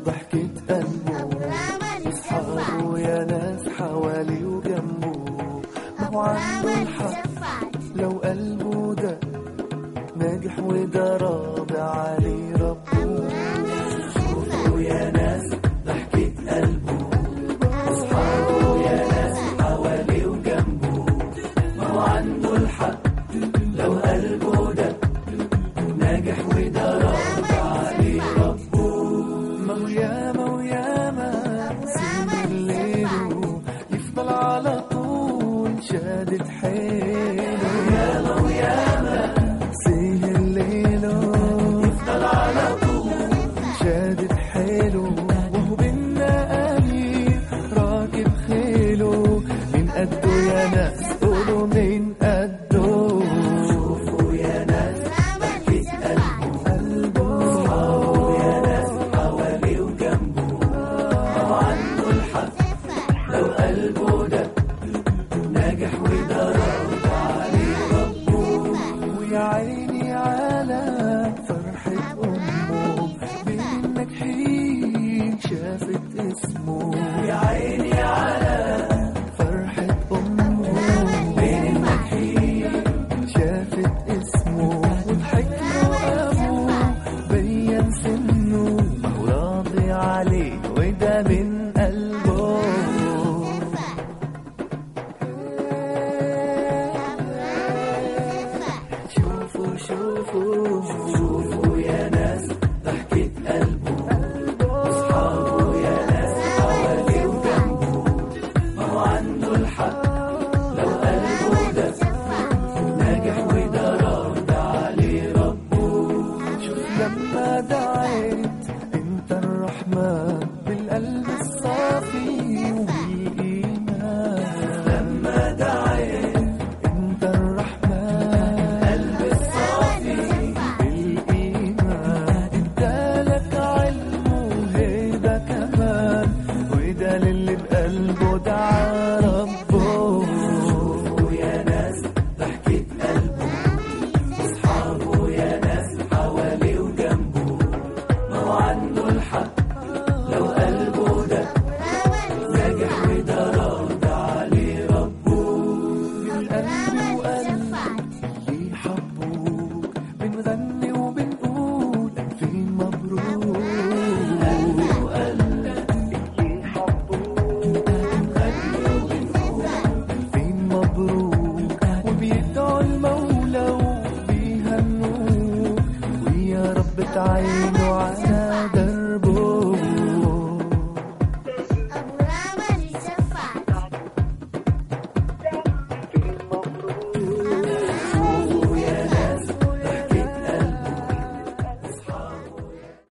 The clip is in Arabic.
ضحكة قلبه، أصحابه يا ناس حوالي وجنبه، ما هو عنده الحق لو قلبه ده ناجح وده راضي عليه ربه. شوفوا يا ناس ضحكة قلبه، أصحابه يا ناس حوالي وجنبه، ما هو عنده الحق لو قلبه ده ناجح وده راضي عليه ربه. ما هو ياما سنين الليل يفضل على طول شادد حيله، ياما سنين الليل يفضل على طول شادد حيله، وهو بينا أمير راكب خيله، من قده يا ناس قولوا من قده. شوفوا يا ناس ضحكة قلبه، أصحابه يا ناس حوالي وجنبه، ما هو عنده الحق لو قلبه ده ناجح وده راضي عليه ربه. ويا عيني على فرحة أمه بين الناجحين شافت اسمه، يا عيني على فرحة أمه بين الناجحين شافت اسمه، وضحك له أبوه بين سنه، ما هو راضي عليه وده من